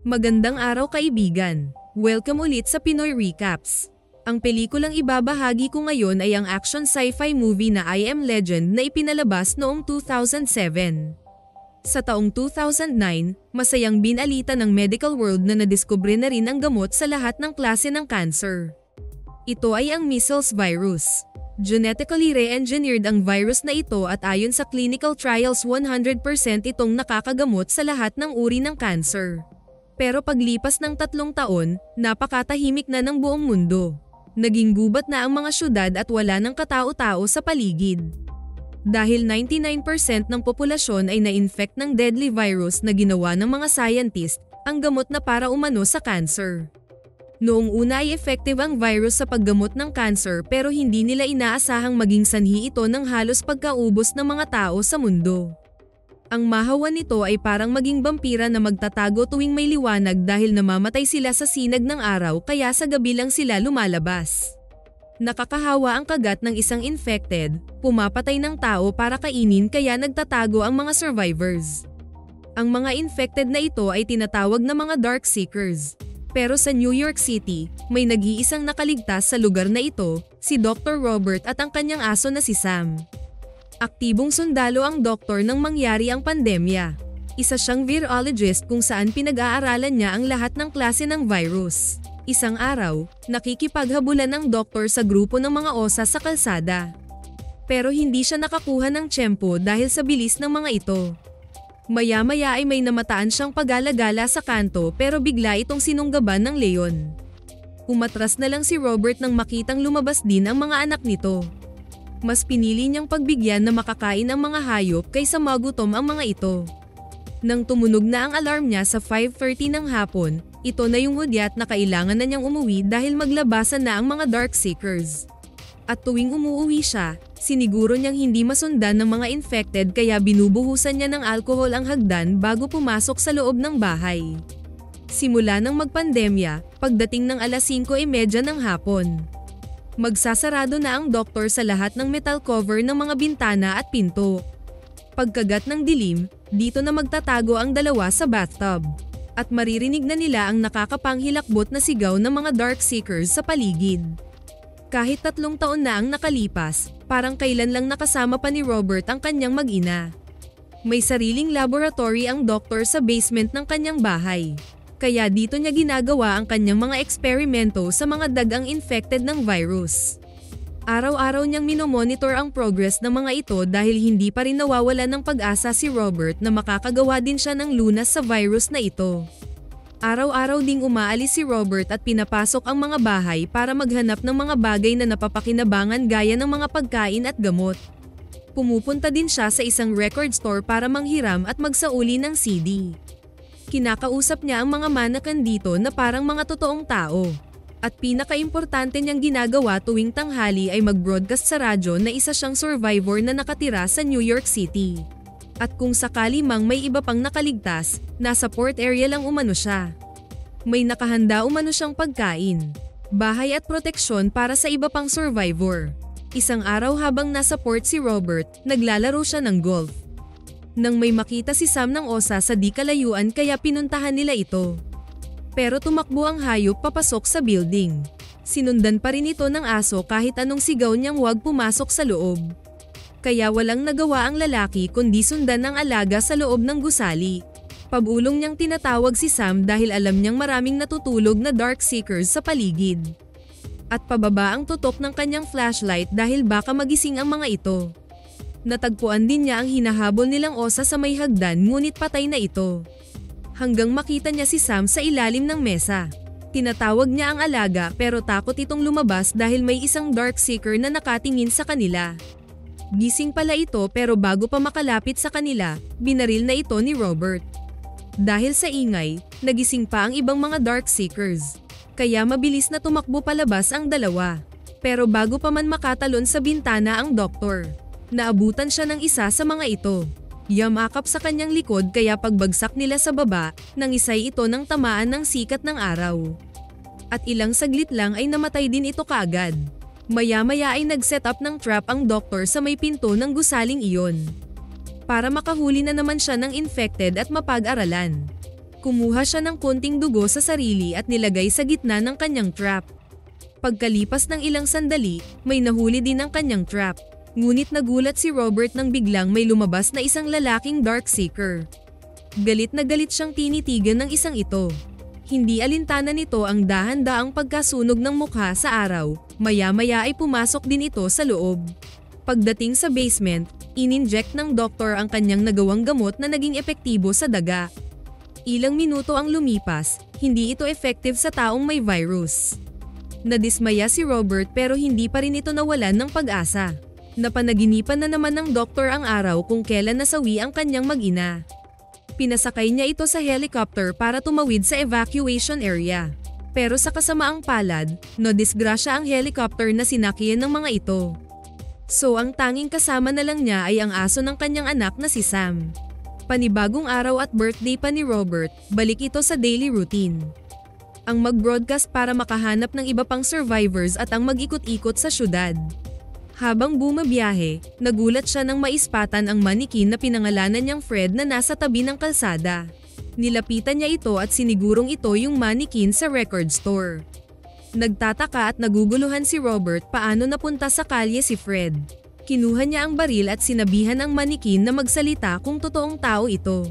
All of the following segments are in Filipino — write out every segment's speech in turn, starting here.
Magandang araw kaibigan! Welcome ulit sa Pinoy Recaps. Ang pelikulang ibabahagi ko ngayon ay ang action sci-fi movie na I Am Legend na ipinalabas noong 2007. Sa taong 2009, masayang binalita ng medical world na nadiskubre na rin ang gamot sa lahat ng klase ng cancer. Ito ay ang measles virus. Genetically re-engineered ang virus na ito at ayon sa clinical trials 100% itong nakakagamot sa lahat ng uri ng cancer. Pero paglipas ng 3 taon, napakatahimik na ng buong mundo. Naging gubat na ang mga syudad at wala ng katao-tao sa paligid. Dahil 99% ng populasyon ay na-infect ng deadly virus na ginawa ng mga scientist, ang gamot na para umano sa cancer. Noong una ay effective ang virus sa paggamot ng cancer pero hindi nila inaasahang maging sanhi ito ng halos pagkaubos ng mga tao sa mundo. Ang mahawan nito ay parang maging vampira na magtatago tuwing may liwanag dahil namamatay sila sa sinag ng araw kaya sa gabi lang sila lumalabas. Nakakahawa ang kagat ng isang infected, pumapatay ng tao para kainin kaya nagtatago ang mga survivors. Ang mga infected na ito ay tinatawag na mga dark seekers. Pero sa New York City, may nag-iisang nakaligtas sa lugar na ito, si Dr. Robert at ang kanyang aso na si Sam. Aktibong sundalo ang doktor nang mangyari ang pandemya. Isa siyang virologist kung saan pinag-aaralan niya ang lahat ng klase ng virus. Isang araw, nakikipaghabulan ang doktor sa grupo ng mga osa sa kalsada. Pero hindi siya nakakuha ng tiyempo dahil sa bilis ng mga ito. Maya-maya ay may namataan siyang pag-alagala sa kanto pero bigla itong sinunggaban ng leon. Umatras na lang si Robert nang makitang lumabas din ang mga anak nito. Mas pinili niyang pagbigyan na makakain ang mga hayop kaysa magutom ang mga ito. Nang tumunog na ang alarm niya sa 5:30 ng hapon, ito na yung hudyat na kailangan na niyang umuwi dahil maglabasan na ang mga dark seekers. At tuwing umuwi siya, siniguro niyang hindi masundan ng mga infected kaya binubuhusan niya ng alkohol ang hagdan bago pumasok sa loob ng bahay. Simula nang magpandemya, pagdating ng alas 5:30 ng hapon. Magsasarado na ang doktor sa lahat ng metal cover ng mga bintana at pinto. Pagkagat ng dilim, dito na magtatago ang dalawa sa bathtub. At maririnig na nila ang nakakapanghilakbot na sigaw ng mga dark seekers sa paligid. Kahit 3 taon na ang nakalipas, parang kailan lang nakasama pa ni Robert ang kanyang mag-ina. May sariling laboratory ang doktor sa basement ng kanyang bahay. Kaya dito niya ginagawa ang kanyang mga eksperimento sa mga dagang infected ng virus. Araw-araw niyang minomonitor ang progress ng mga ito dahil hindi pa rin nawawala ng pag-asa si Robert na makakagawa din siya ng lunas sa virus na ito. Araw-araw ding umaalis si Robert at pinapasok ang mga bahay para maghanap ng mga bagay na napapakinabangan gaya ng mga pagkain at gamot. Pumupunta din siya sa isang record store para manghiram at magsauli ng CD. Kinakausap niya ang mga manakan dito na parang mga totoong tao. At pinaka-importante niyang ginagawa tuwing tanghali ay mag-broadcast sa radyo na isa siyang survivor na nakatira sa New York City. At kung sakali mang may iba pang nakaligtas, nasa port area lang umano siya. May nakahanda umano siyang pagkain, bahay at proteksyon para sa iba pang survivor. Isang araw habang nasa port si Robert, naglalaro siya ng golf. Nang may makita si Sam ng osa sa di kalayuan kaya pinuntahan nila ito. Pero tumakbo ang hayop papasok sa building. Sinundan pa rin ito ng aso kahit anong sigaw niyang huwag pumasok sa loob. Kaya walang nagawa ang lalaki kundi sundan ang alaga sa loob ng gusali. Pabulong niyang tinatawag si Sam dahil alam niyang maraming natutulog na dark seekers sa paligid. At pababa ang tutok ng kanyang flashlight dahil baka magising ang mga ito. Natagpuan din niya ang hinahabol nilang osa sa may hagdan ngunit patay na ito. Hanggang makita niya si Sam sa ilalim ng mesa. Tinatawag niya ang alaga pero takot itong lumabas dahil may isang dark seeker na nakatingin sa kanila. Gising pala ito pero bago pa makalapit sa kanila, binaril na ito ni Robert. Dahil sa ingay, nagising pa ang ibang mga dark seekers. Kaya mabilis na tumakbo palabas ang dalawa. Pero bago pa man makatalon sa bintana ang doktor, naabutan siya ng isa sa mga ito. Yamakap sa kanyang likod kaya pagbagsak nila sa baba, nang isay ito ng tamaan ng sikat ng araw. At ilang saglit lang ay namatay din ito kaagad. Maya-maya ay nag-set up ng trap ang doktor sa may pinto ng gusaling iyon. Para makahuli na naman siya ng infected at mapag-aralan. Kumuha siya ng konting dugo sa sarili at nilagay sa gitna ng kanyang trap. Pagkalipas ng ilang sandali, may nahuli din ang kanyang trap. Ngunit nagulat si Robert nang biglang may lumabas na isang lalaking Darkseeker. Galit na galit siyang tinitigan ng isang ito. Hindi alintana nito ang dahan-daang pagkasunog ng mukha sa araw, maya-maya ay pumasok din ito sa loob. Pagdating sa basement, ininject ng doktor ang kanyang nagawang gamot na naging epektibo sa daga. Ilang minuto ang lumipas, hindi ito effective sa taong may virus. Nadismaya si Robert pero hindi pa rin ito nawalan ng pag-asa. Napanaginipan na naman ng doktor ang araw kung kailan nasawi ang kanyang mag-ina. Pinasakay niya ito sa helicopter para tumawid sa evacuation area. Pero sa kasamaang palad, nadisgrasya ang helicopter na sinakyan ng mga ito. So ang tanging kasama na lang niya ay ang aso ng kanyang anak na si Sam. Panibagong araw at birthday pa ni Robert, balik ito sa daily routine. Ang mag-broadcast para makahanap ng iba pang survivors at ang mag-ikot-ikot sa syudad. Habang bumabiyahe, nagulat siya nang maispatan ang manikin na pinangalanan niyang Fred na nasa tabi ng kalsada. Nilapitan niya ito at sinigurong ito yung manikin sa record store. Nagtataka at naguguluhan si Robert paano napunta sa kalye si Fred. Kinuha niya ang baril at sinabihan ang manikin na magsalita kung totoong tao ito.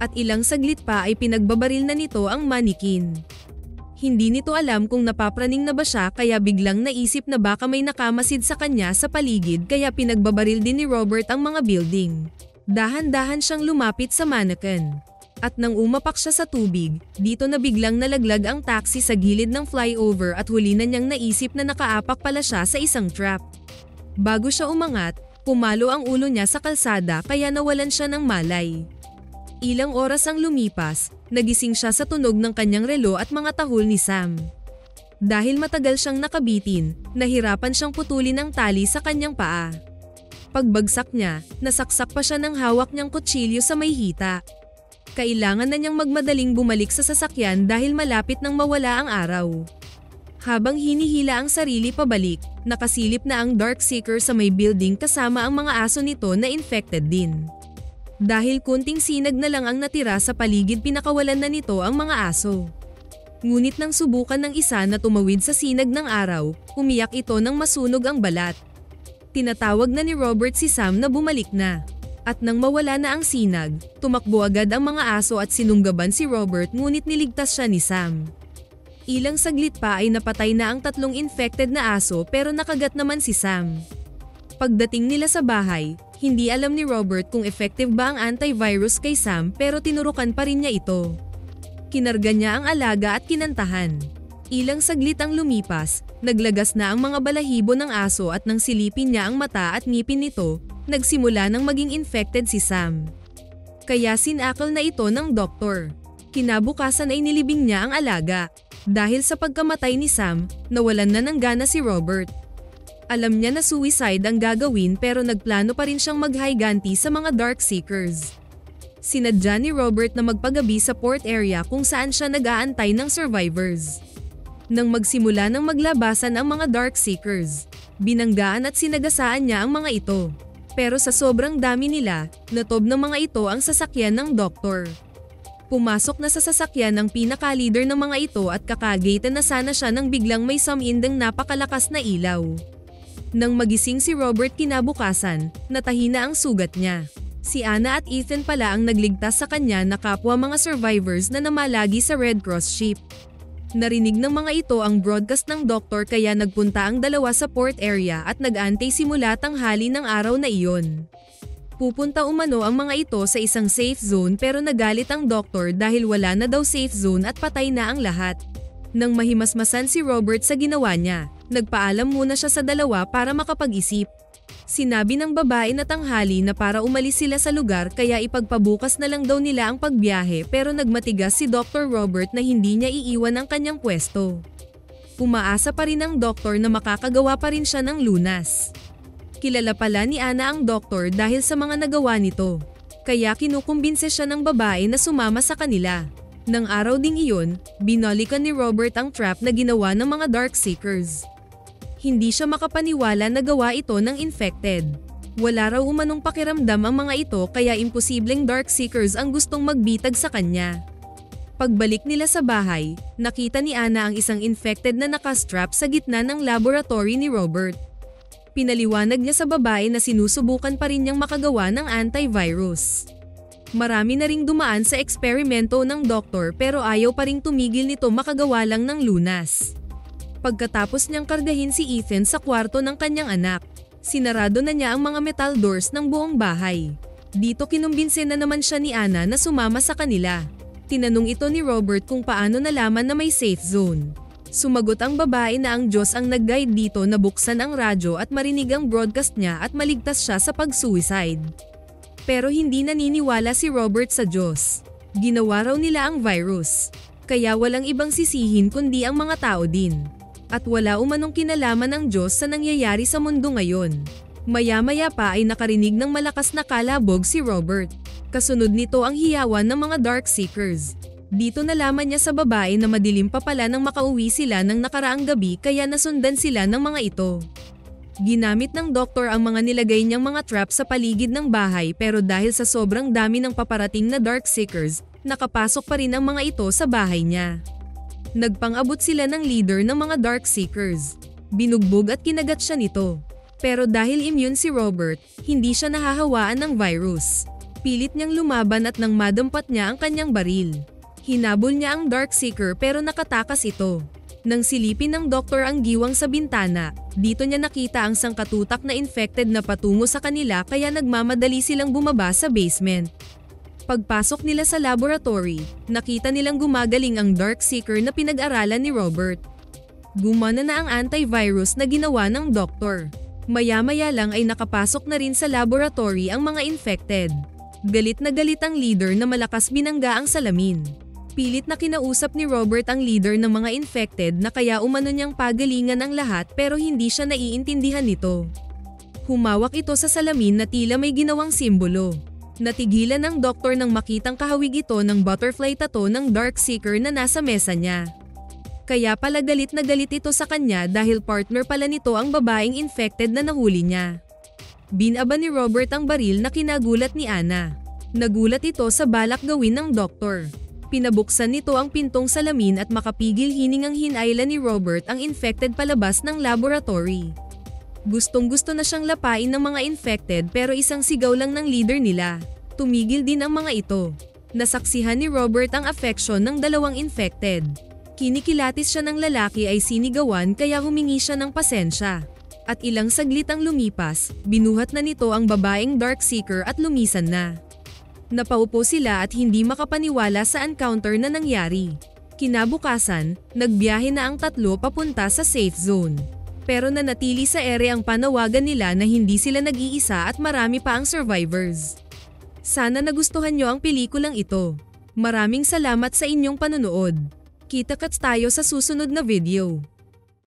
At ilang saglit pa ay pinagbabaril na nito ang manikin. Hindi nito alam kung napapraning na ba siya kaya biglang naisip na baka may nakamasid sa kanya sa paligid kaya pinagbabaril din ni Robert ang mga building. Dahan-dahan siyang lumapit sa mannequin. At nang umapak siya sa tubig, dito na biglang nalaglag ang taxi sa gilid ng flyover at huli na niyang naisip na nakaapak pala siya sa isang trap. Bago siya umangat, pumalo ang ulo niya sa kalsada kaya nawalan siya ng malay. Ilang oras ang lumipas, nagising siya sa tunog ng kanyang relo at mga tahol ni Sam. Dahil matagal siyang nakabitin, nahirapan siyang putulin ang tali sa kanyang paa. Pagbagsak niya, nasaksak pa siya ng hawak niyang kutsilyo sa may hita. Kailangan na niyang magmadaling bumalik sa sasakyan dahil malapit nang mawala ang araw. Habang hinihila ang sarili pabalik, nakasilip na ang Darkseeker sa may building kasama ang mga aso nito na infected din. Dahil kunting sinag na lang ang natira sa paligid pinakawalan na nito ang mga aso. Ngunit nang subukan ng isa na tumawid sa sinag ng araw, umiyak ito nang masunog ang balat. Tinatawag na ni Robert si Sam na bumalik na. At nang mawala na ang sinag, tumakbo agad ang mga aso at sinunggaban si Robert ngunit niligtas siya ni Sam. Ilang saglit pa ay napatay na ang 3 infected na aso pero nakagat naman si Sam. Pagdating nila sa bahay, hindi alam ni Robert kung effective ba ang antivirus kay Sam pero tinurukan pa rin niya ito. Kinarga niya ang alaga at kinantahan. Ilang saglit ang lumipas, naglagas na ang mga balahibo ng aso at nang silipin niya ang mata at ngipin nito, nagsimula nang maging infected si Sam. Kaya sinakal na ito ng doktor. Kinabukasan ay nilibing niya ang alaga. Dahil sa pagkamatay ni Sam, nawalan na ng gana si Robert. Alam niya na suicide ang gagawin pero nagplano pa rin siyang maghiganti sa mga Darkseekers. Sinadya ni Robert na magpagabi sa port area kung saan siya nag-aantay ng survivors. Nang magsimula ng maglabasan ang mga Darkseekers, binanggaan at sinagasaan niya ang mga ito. Pero sa sobrang dami nila, natob ng mga ito ang sasakyan ng doktor. Pumasok na sa sasakyan ang pinaka-leader ng mga ito at kakagate na sana siya nang biglang may sumindang napakalakas na ilaw. Nang magising si Robert kinabukasan, natahi na ang sugat niya. Si Anna at Ethan pala ang nagligtas sa kanya na kapwa mga survivors na namalagi sa Red Cross ship. Narinig ng mga ito ang broadcast ng doktor kaya nagpunta ang dalawa sa port area at nag-antay simula tanghali ng araw na iyon. Pupunta umano ang mga ito sa isang safe zone pero nagalit ang doktor dahil wala na daw safe zone at patay na ang lahat. Nang mahimasmasan si Robert sa ginawa niya, nagpaalam muna siya sa dalawa para makapag-isip. Sinabi ng babae na tanghali na para umalis sila sa lugar kaya ipagpabukas na lang daw nila ang pagbiyahe pero nagmatigas si Dr. Robert na hindi niya iiwan ang kanyang pwesto. Umaasa pa rin ang doktor na makakagawa pa rin siya ng lunas. Kilala pala ni Anna ang doktor dahil sa mga nagawa nito. Kaya kinukumbinse siya ng babae na sumama sa kanila. Nang araw ding iyon, binalikan ni Robert ang trap na ginawa ng mga Darkseekers. Hindi siya makapaniwala na gawa ito ng infected. Wala raw umanong pakiramdam ang mga ito kaya imposibleng Darkseekers ang gustong magbitag sa kanya. Pagbalik nila sa bahay, nakita ni Anna ang isang infected na nakastrap sa gitna ng laboratory ni Robert. Pinaliwanag niya sa babae na sinusubukan pa rin niyang makagawa ng antivirus. Marami na ring dumaan sa eksperimento ng doktor pero ayaw pa ring tumigil nito makagawa lang ng lunas. Pagkatapos niyang kargahin si Ethan sa kwarto ng kanyang anak, sinarado na niya ang mga metal doors ng buong bahay. Dito kinumbinse na naman siya ni Anna na sumama sa kanila. Tinanong ito ni Robert kung paano nalaman na may safe zone. Sumagot ang babae na ang Diyos ang nag-guide dito na buksan ang radyo at marinig ang broadcast niya at maligtas siya sa pag-suicide. Pero hindi naniniwala si Robert sa Diyos. Ginawa raw nila ang virus. Kaya walang ibang sisihin kundi ang mga tao din. At wala umanong kinalaman ng Diyos sa nangyayari sa mundo ngayon. Maya-maya pa ay nakarinig ng malakas na kalabog si Robert. Kasunod nito ang hiyawan ng mga Darkseekers. Dito nalaman niya sa babae na madilim pa pala nang makauwi sila ng nakaraang gabi kaya nasundan sila ng mga ito. Ginamit ng doktor ang mga nilagay niyang mga trap sa paligid ng bahay pero dahil sa sobrang dami ng paparating na Darkseekers, nakapasok pa rin ang mga ito sa bahay niya. Nagpang-abot sila ng leader ng mga Darkseekers. Binugbog at kinagat siya nito. Pero dahil immune si Robert, hindi siya nahahawaan ng virus. Pilit niyang lumaban at nang madampat niya ang kanyang baril. Hinabol niya ang Darkseeker pero nakatakas ito. Nang silipin ng doktor ang giwang sa bintana, dito niya nakita ang sangkatutak na infected na patungo sa kanila kaya nagmamadali silang bumaba sa basement. Pagpasok nila sa laboratory, nakita nilang gumagaling ang Darkseeker na pinag-aralan ni Robert. Gumana na ang antivirus na ginawa ng doktor. Maya-maya lang ay nakapasok na rin sa laboratory ang mga infected. Galit na galit ang leader na malakas binangga ang salamin. Pilit na kinausap ni Robert ang leader ng mga infected na kaya umano niyang pagalingan ang lahat pero hindi siya naiintindihan nito. Humawak ito sa salamin na tila may ginawang simbolo. Natigilan ng doktor nang makitang kahawig ito ng butterfly tattoo ng Darkseeker na nasa mesa niya. Kaya pala galit na galit ito sa kanya dahil partner pala nito ang babaeng infected na nahuli niya. Binaba ni Robert ang baril na kinagulat ni Anna. Nagulat ito sa balak gawin ng doktor. Pinabuksan nito ang pintong salamin at makapigil hiningang hinayla ni Robert ang infected palabas ng laboratory. Gustong-gusto na siyang lapain ng mga infected pero isang sigaw lang ng leader nila. Tumigil din ang mga ito. Nasaksihan ni Robert ang affection ng dalawang infected. Kinikilatis siya ng lalaki ay sinigawan kaya humingi siya ng pasensya. At ilang saglit ang lumipas, binuhat na nito ang babaeng Darkseeker at lumisan na. Napaupo sila at hindi makapaniwala sa encounter na nangyari. Kinabukasan, nagbiyahe na ang tatlo papunta sa safe zone. Pero nanatili sa ere ang panawagan nila na hindi sila nag-iisa at marami pa ang survivors. Sana nagustuhan nyo ang pelikulang ito. Maraming salamat sa inyong panonood. Kita-kits tayo sa susunod na video.